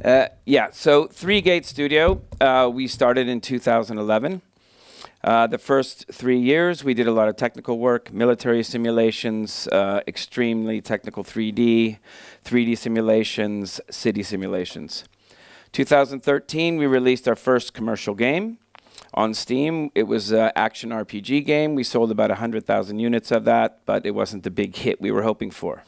So 3 Gate Studio, we started in 2011. The first 3 years, we did a lot of technical work, military simulations, extremely technical 3D simulations, city simulations. 2013, we released our first commercial game on Steam. It was an action RPG game. We sold about 100,000 units of that, but it wasn't the big hit we were hoping for.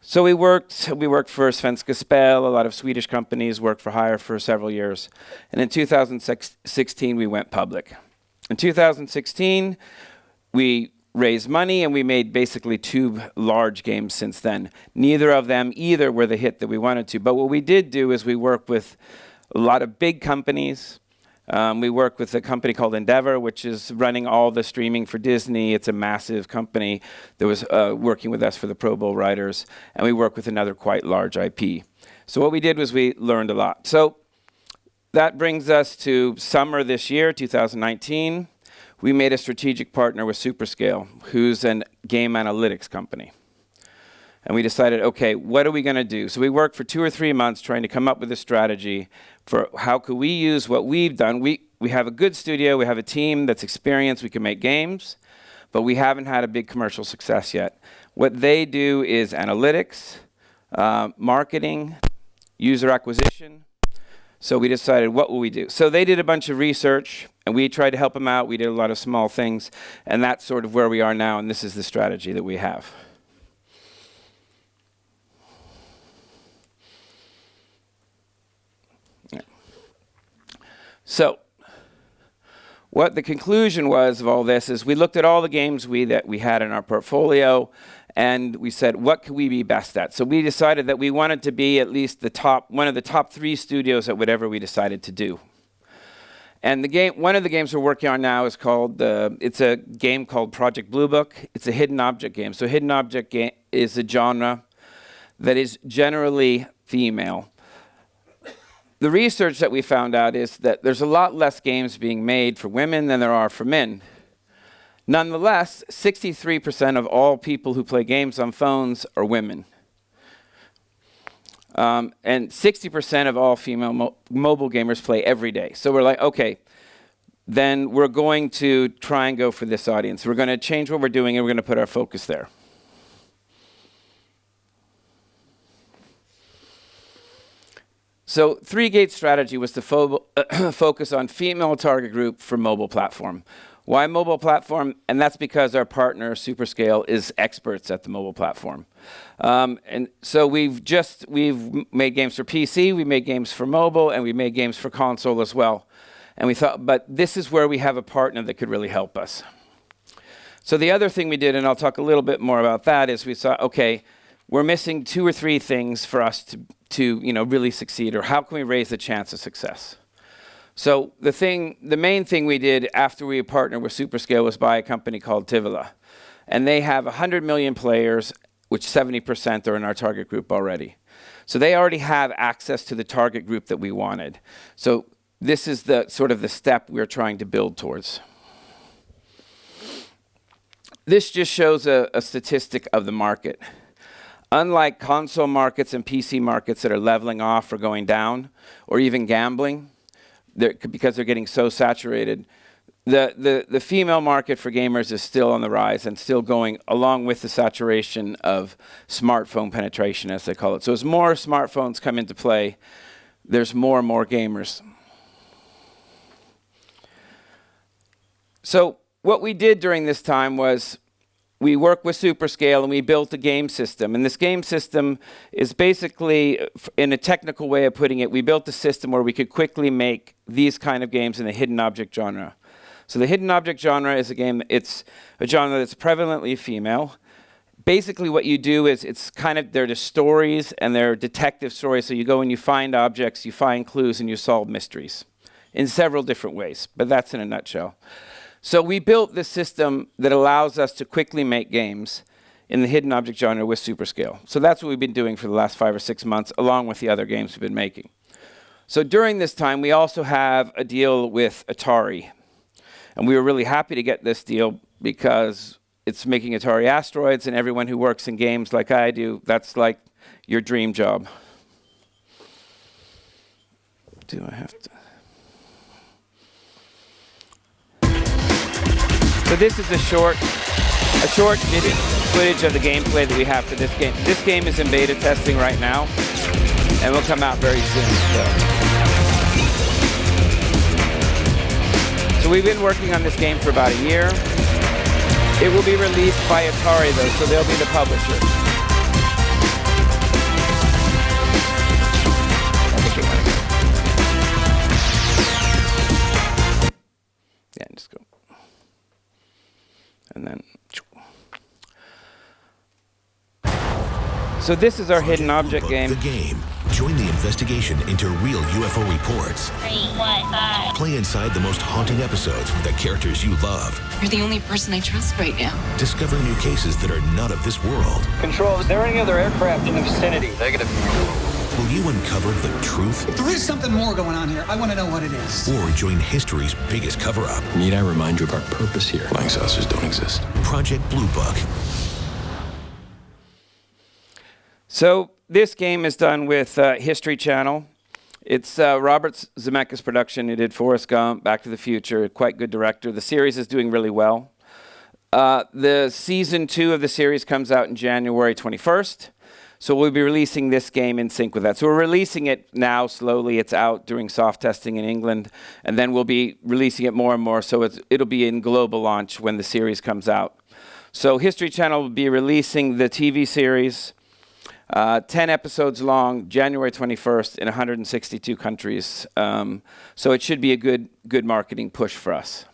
So we worked for Svenska Spel, a lot of Swedish companies, worked for hire for several years. And in 2016, we went public. In 2016, we raised money and we made basically 2 large games since then. Neither of them either were the hit that we wanted to. But what we did do is we worked with a lot of big companies. We work with a company called Endeavor, which is running all the streaming for Disney. It's a massive company that was working with us for the Pro Bowl Riders. And we work with another quite large IP. So what we did was we learned a lot. So that brings us to summer this year, 2019. We made a strategic partner with Superscale, who's a game analytics company. And we decided, okay, what are we going to do? So we worked for 2 or 3 months trying to come up with a strategy for how could we use what we've done. We have a good studio. We have a team that's experienced. We can make games. But we haven't had a big commercial success yet. What they do is analytics, marketing, user acquisition. So we decided, what will we do? So they did a bunch of research, and we tried to help them out. We did a lot of small things. And that's sort of where we are now, and this is the strategy that we have. So what the conclusion was of all this is we looked at all the games that we had in our portfolio, and we said, what could we be best at? So we decided that we wanted to be at least one of the top 3 studios at whatever we decided to do. And one of the games we're working on now is called, it's a game called Project Blue Book. It's a hidden object game. So hidden object game is a genre that is generally female. The research that we found out is that there's a lot less games being made for women than there are for men. Nonetheless, 63% of all people who play games on phones are women. And 60% of all female mobile gamers play every day. So we're like, okay, then we're going to try and go for this audience. We're going to change what we're doing, and we're going to put our focus there. So 3 Gate strategy was to focus on female target group for mobile platform. Why mobile platform? And that's because our partner, Superscale, is experts at the mobile platform. And so we've made games for PC, we made games for mobile, and we made games for console as well. And we thought, but this is where we have a partner that could really help us. So the other thing we did, and I'll talk a little bit more about that, is we saw, okay, we're missing 2 or 3 things for us to really succeed, or how can we raise the chance of success? So the main thing we did after we partnered with Superscale was buy a company called Tivoli. And they have 100 million players, which 70% are in our target group already. So they already have access to the target group that we wanted. So this is the sort of the step we're trying to build towards. This just shows a statistic of the market. Unlike console markets and PC markets that are leveling off or going down, or even gambling, because they're getting so saturated, the female market for gamers is still on the rise and still going along with the saturation of smartphone penetration, as they call it. So as more smartphones come into play, there's more and more gamers. So what we did during this time was we worked with Superscale and we built a game system. And this game system is basically, in a technical way of putting it, we built a system where we could quickly make these kind of games in the hidden object genre. So the hidden object genre is it's a genre that's prevalently female. Basically what you do is they're just stories and they're detective stories. So you go and you find objects, you find clues, and you solve mysteries in several different ways. But that's in a nutshell. So we built this system that allows us to quickly make games in the hidden object genre with Superscale. So that's what we've been doing for the last 5 or 6 months, along with the other games we've been making. So during this time, we also have a deal with Atari. And we were really happy to get this deal because it's making Atari Asteroids, and everyone who works in games like I do, that's like your dream job. Do I have to? So this is a short video footage of the gameplay that we have for this game. This game is in beta testing right now, and will come out very soon. So we've been working on this game for about a year. It will be released by Atari though, so they'll be the publisher. Yeah, just go. And then. So this is our hidden object game. The game. Join the investigation into real UFO reports. 3, 1, 5. Play inside the most haunting episodes with the characters you love. You're the only person I trust right now. Discover new cases that are not of this world. Control, is there any other aircraft in the vicinity? Negative. Will you uncover the truth? If there is something more going on here, I want to know what it is. Or join history's biggest cover-up? Need I remind you of our purpose here? Flying saucers don't exist. Project Blue Book. So this game is done with History Channel. It's Robert Zemeckis' production. He did Forrest Gump, Back to the Future, quite good director. The series is doing really well. The season 2 of the series comes out in January 21st. So we'll be releasing this game in sync with that. So we're releasing it now slowly. It's out during soft testing in England. And then we'll be releasing it more and more. So it'll be in global launch when the series comes out. So History Channel will be releasing the TV series, 10 episodes long, January 21st in 162 countries. So it should be a good marketing push for us.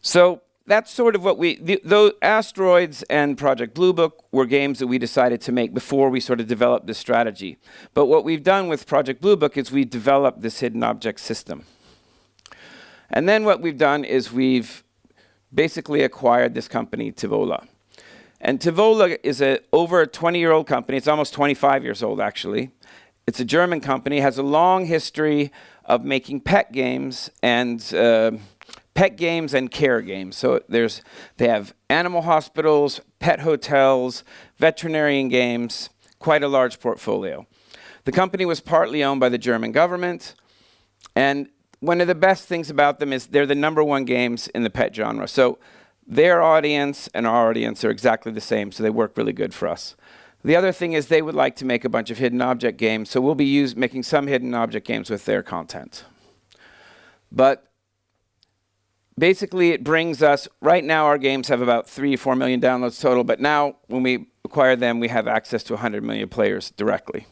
So that's sort of what those Asteroids and Project Blue Book were games that we decided to make before we sort of developed this strategy. But what we've done with Project Blue Book is we developed this hidden object system. And then what we've done is we've basically acquired this company, Tivola. And Tivola is over a 20-year-old company. It's almost 25 years old, actually. It's a German company, has a long history of making pet games and care games. So they have animal hospitals, pet hotels, veterinarian games, quite a large portfolio. The company was partly owned by the German government, and one of the best things about them is they're the #1 games in the pet genre. So their audience and our audience are exactly the same, so they work really good for us. The other thing is they would like to make a bunch of hidden object games, so we'll be making some hidden object games with their content. But basically it brings us, right now our games have about 3 or 4 million downloads total, but now when we acquire them, we have access to 100 million players directly.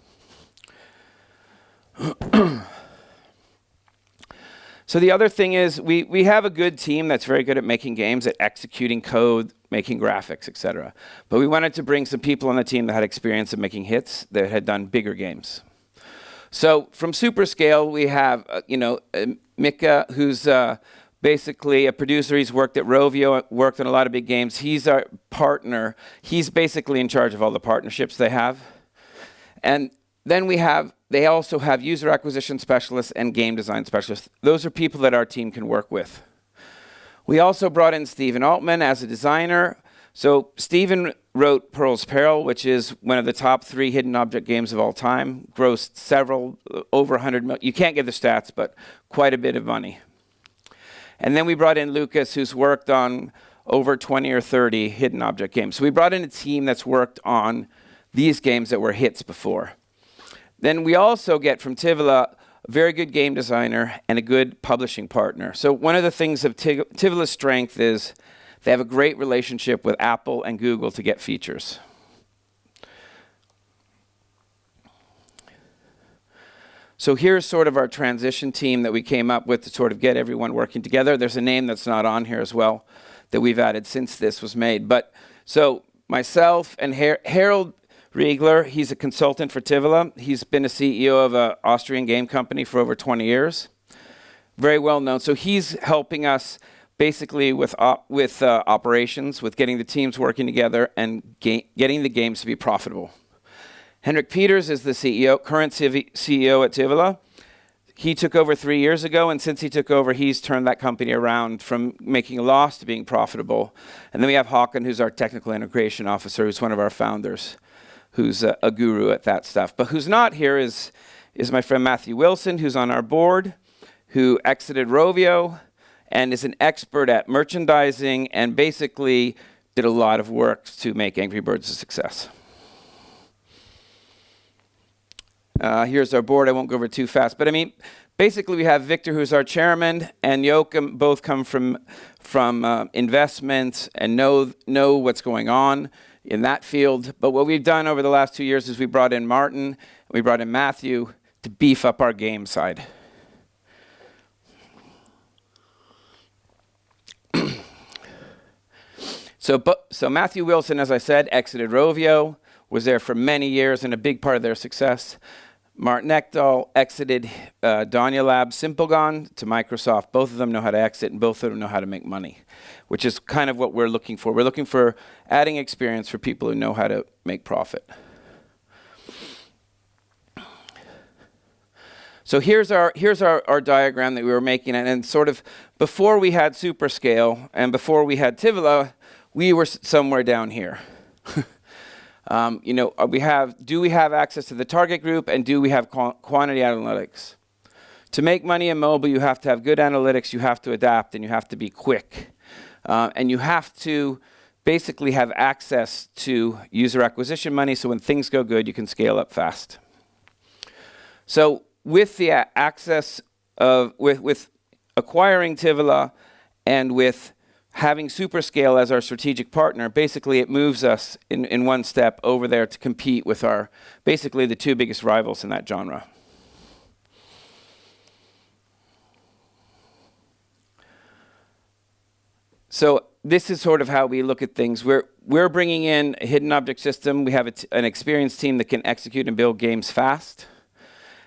So the other thing is we have a good team that's very good at making games, at executing code, making graphics, etc. But we wanted to bring some people on the team that had experience of making hits, that had done bigger games. So from Superscale, we have Mika, who's basically a producer. He's worked at Rovio, worked on a lot of big games. He's our partner. He's basically in charge of all the partnerships they have. And then they also have user acquisition specialists and game design specialists. Those are people that our team can work with. We also brought in Stephen Altman as a designer. So Stephen wrote Pearl's Peril, which is one of the top 3 hidden object games of all time, grossed over 100 million. You can't get the stats, but quite a bit of money. And then we brought in Lucas, who's worked on over 20 or 30 hidden object games. So we brought in a team that's worked on these games that were hits before. Then we also get from Tivola a very good game designer and a good publishing partner. So one of the things of Tivola's strength is they have a great relationship with Apple and Google to get features. So here's sort of our transition team that we came up with to sort of get everyone working together. There's a name that's not on here as well that we've added since this was made. But so myself and Harold Riegler, he's a consultant for Tivola. He's been a CEO of an Austrian game company for over 20 years. Very well known. So he's helping us basically with operations, with getting the teams working together and getting the games to be profitable. Henrik Peters is the current CEO at Tivola. He took over 3 years ago, and since he took over, he's turned that company around from making a loss to being profitable. And then we have Håkan, who's our technical integration officer, who's one of our founders. who's a guru at that stuff. But who's not here is my friend Matthew Wilson, who's on our board, who exited Rovio and is an expert at merchandising and basically did a lot of work to make Angry Birds a success. Here's our board. I won't go over it too fast, but I mean, basically we have Victor, who's our chairman, and Joachim, both come from investments and know what's going on in that field. But what we've done over the last 2 years is we brought in Martin, and we brought in Matthew to beef up our game side. So Matthew Wilson, as I said, exited Rovio, was there for many years and a big part of their success. Martin Ekdahl exited Danya Labs Simplegon to Microsoft. Both of them know how to exit and both of them know how to make money, which is kind of what we're looking for. We're looking for adding experience for people who know how to make profit. So here's our diagram that we were making, and sort of before we had Superscale and before we had Tivoli, we were somewhere down here. Do we have access to the target group, and do we have quantity analytics? To make money in mobile, you have to have good analytics, you have to adapt, and you have to be quick. And you have to basically have access to user acquisition money, so when things go good, you can scale up fast. So with the access of, with acquiring Tivoli and with having Superscale as our strategic partner, basically it moves us in one step over there to compete with our, basically the two biggest rivals in that genre. So this is sort of how we look at things. We're bringing in a hidden object system. We have an experienced team that can execute and build games fast.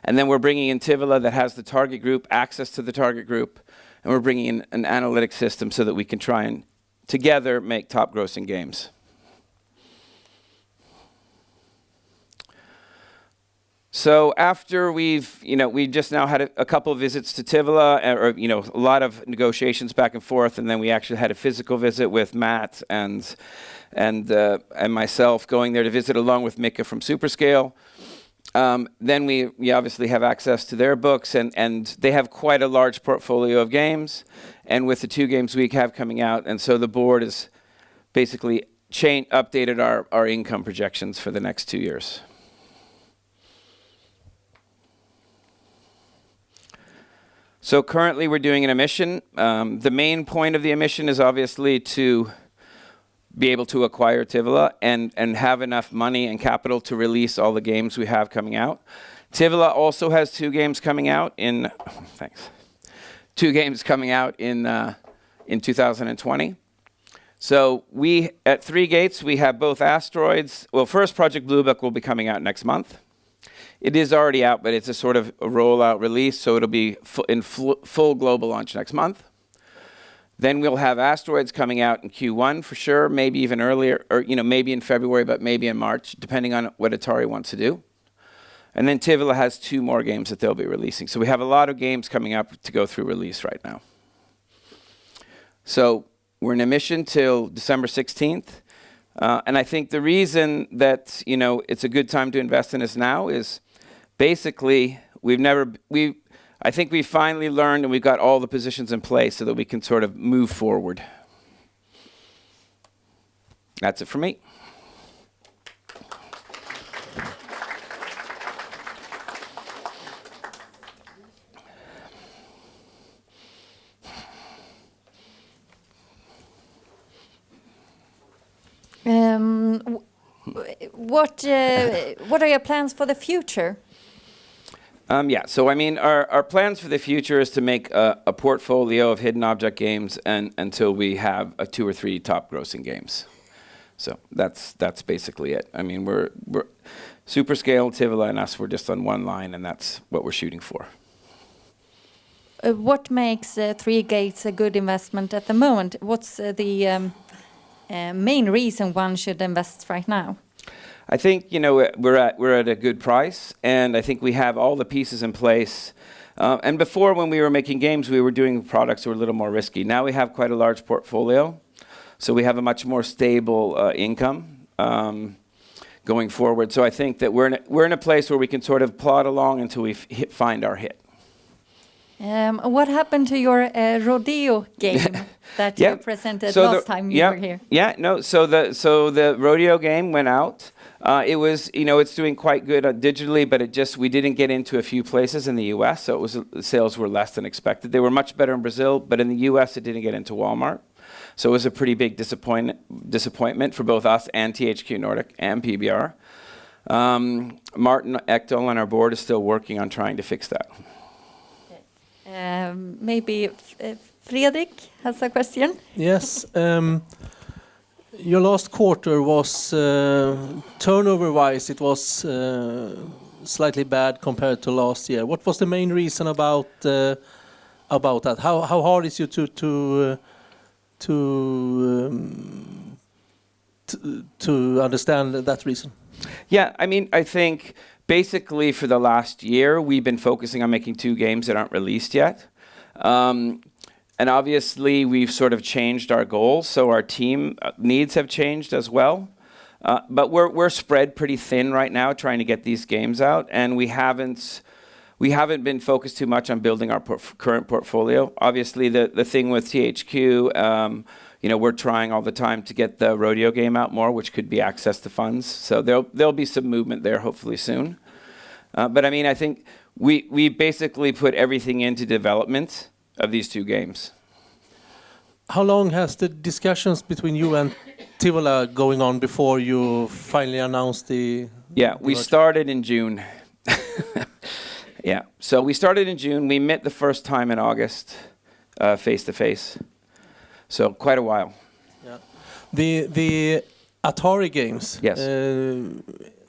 And then we're bringing in Tivoli that has the target group, access to the target group, and we're bringing in an analytics system so that we can try and together make top grossing games. So after we just now had a couple of visits to Tivoli, a lot of negotiations back and forth, and then we actually had a physical visit with Matt and myself going there to visit along with Mika from Superscale. Then we obviously have access to their books, and they have quite a large portfolio of games, and with the 2 games we have coming out, and so the board has basically updated our income projections for the next 2 years. So currently we're doing an emission. The main point of the emission is obviously to be able to acquire Tivoli and have enough money and capital to release all the games we have coming out. Tivoli also has 2 games coming out in 2020. So we, at 3 Gates, we have both Asteroids. Well, first Project Blue Book will be coming out next month. It is already out, but it's a sort of a rollout release, so it'll be in full global launch next month. Then we'll have Asteroids coming out in Q1 for sure, maybe even earlier, or maybe in February, but maybe in March, depending on what Atari wants to do. And then Tivoli has 2 more games that they'll be releasing. So we have a lot of games coming up to go through release right now. So we're in a mission till December 16th. And I think the reason that it's a good time to invest in us now is basically I think we finally learned and we've got all the positions in place so that we can sort of move forward. That's it for me. What are your plans for the future? So I mean, our plans for the future is to make a portfolio of hidden object games until we have 2 or 3 top grossing games. So that's basically it. I mean, we're Superscale, Tivoli, and us, we're just on one line, and that's what we're shooting for. What makes 3 Gates a good investment at the moment? What's the main reason one should invest right now? I think we're at a good price, and I think we have all the pieces in place. And before, when we were making games, we were doing products that were a little more risky. Now we have quite a large portfolio, so we have a much more stable income. going forward. So I think that we're in a place where we can sort of plod along until we find our hit. What happened to your rodeo game that you presented last time you were here? Yeah, no. So the rodeo game went out. It was, it's doing quite good digitally, but we didn't get into a few places in the U.S. So sales were less than expected. They were much better in Brazil, but in the U.S. it didn't get into Walmart. So it was a pretty big disappointment for both us and THQ Nordic and PBR. Martin Ekdahl on our board is still working on trying to fix that. Maybe Fredrik has a question. Yes. Your last quarter was turnover-wise, it was slightly bad compared to last year. What was the main reason about that? How hard is it to understand that reason? Yeah, I mean, I think basically for the last year, we've been focusing on making 2 games that aren't released yet. And obviously, we've sort of changed our goals, so our team needs have changed as well. But we're spread pretty thin right now, trying to get these games out, and we haven't been focused too much on building our current portfolio. Obviously, the thing with THQ, we're trying all the time to get the rodeo game out more, which could be access to funds. So there'll be some movement there, hopefully soon. But I mean, I think we basically put everything into development of these 2 games. How long has the discussions between you and Tivola going on before you finally announced the... Yeah, we started in June. Yeah, so we started in June. We met the first time in August, face-to-face. So quite a while. Yeah. The Atari games. Yes.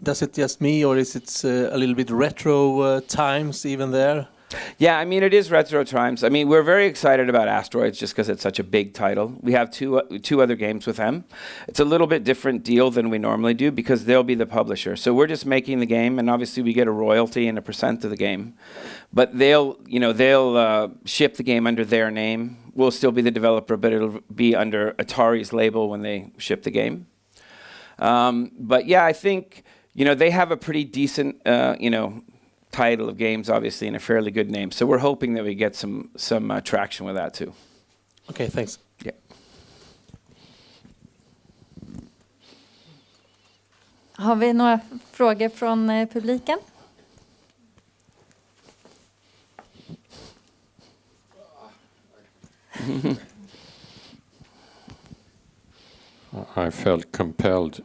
Does it just me, or is it a little bit retro times even there? Yeah, I mean, it is retro times. I mean, we're very excited about Asteroids just because it's such a big title. We have two other games with them. It's a little bit different deal than we normally do because they'll be the publisher. So we're just making the game, and obviously we get a royalty and a % of the game. But they'll ship the game under their name. We'll still be the developer, but it'll be under Atari's label when they ship the game. But yeah, I think, they have a pretty decent, title of games, obviously, and a fairly good name. So we're hoping that we get some traction with that too. Okay, thanks. Yeah. Har vi några frågor från publiken? I felt compelled.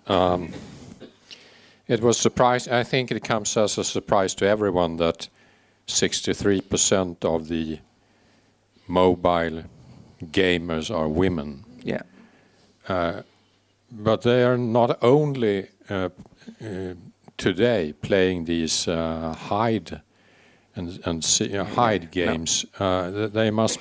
It was surprise. I think it comes as a surprise to everyone that 63% of the mobile gamers are women. Yeah. But they are not only today playing these hide games. They must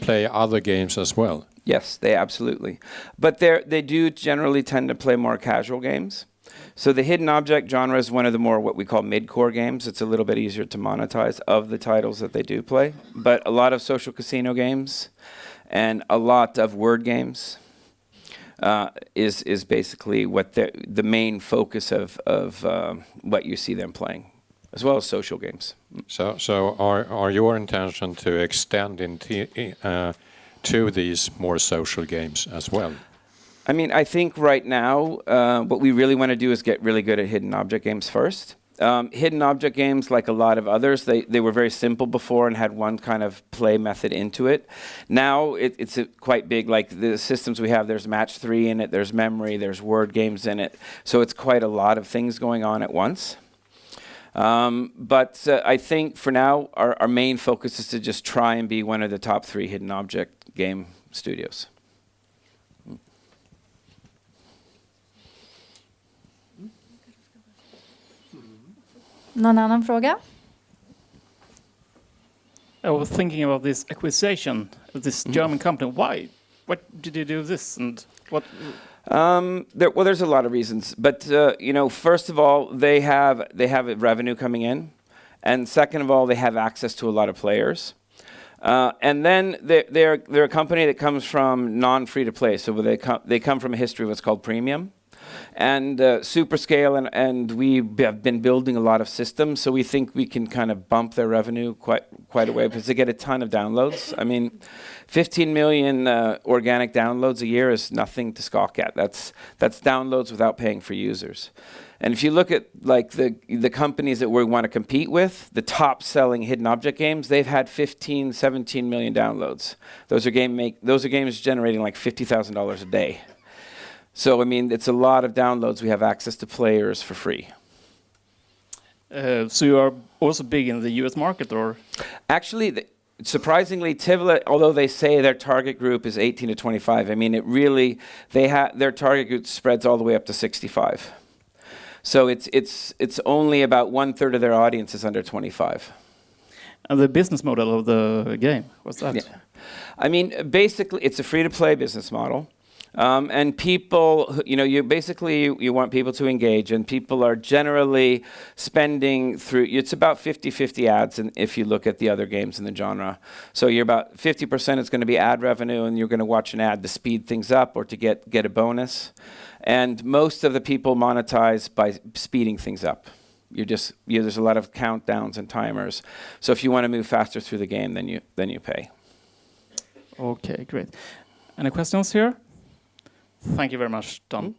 play other games as well. Yes, they absolutely. But they do generally tend to play more casual games. So the hidden object genre is one of the more what we call mid-core games. It's a little bit easier to monetize of the titles that they do play. But a lot of social casino games and a lot of word games is basically what the main focus of what you see them playing, as well as social games. So are your intention to extend into to these more social games as well? I mean, I think right now what we really want to do is get really good at hidden object games first. Hidden object games, like a lot of others, they were very simple before and had one kind of play method into it. Now it's quite big. Like the systems we have, there's match 3 in it, there's memory, there's word games in it. So it's quite a lot of things going on at once. But I think for now, our main focus is to just try and be one of the top 3 hidden object game studios. Någon annan fråga? I was thinking about this acquisition of this German company. Why? What did you do this, and what? There's a lot of reasons, but first of all, they have revenue coming in, and second of all, they have access to a lot of players, and then they're a company that comes from non-free to play, so they come from a history of what's called premium. and super scale, and we have been building a lot of systems, so we think we can kind of bump their revenue quite a way because they get a ton of downloads. I mean, 15 million organic downloads a year is nothing to scoff at. That's downloads without paying for users. And if you look at like the companies that we want to compete with, the top selling hidden object games, they've had 15, 17 million downloads. Those are games generating like $50,000 a day. So I mean, it's a lot of downloads. We have access to players for free. So you are also big in the US market, or? Actually, surprisingly, Tivoli, although they say their target group is 18 to 25, I mean, it really, their target group spreads all the way up to 65. So it's only about 1/3 of their audience is under 25. And the business model of the game, what's that? Yeah. I mean, basically, it's a free-to-play business model. And people, you want people to engage, and people are generally spending through, it's about 50-50 ads, and if you look at the other games in the genre. So you're about 50% is going to be ad revenue, and you're going to watch an ad to speed things up or to get a bonus. And most of the people monetize by speeding things up. There's a lot of countdowns and timers. So if you want to move faster through the game, then you pay. Okay, great. Any questions here? Thank you very much, Tom.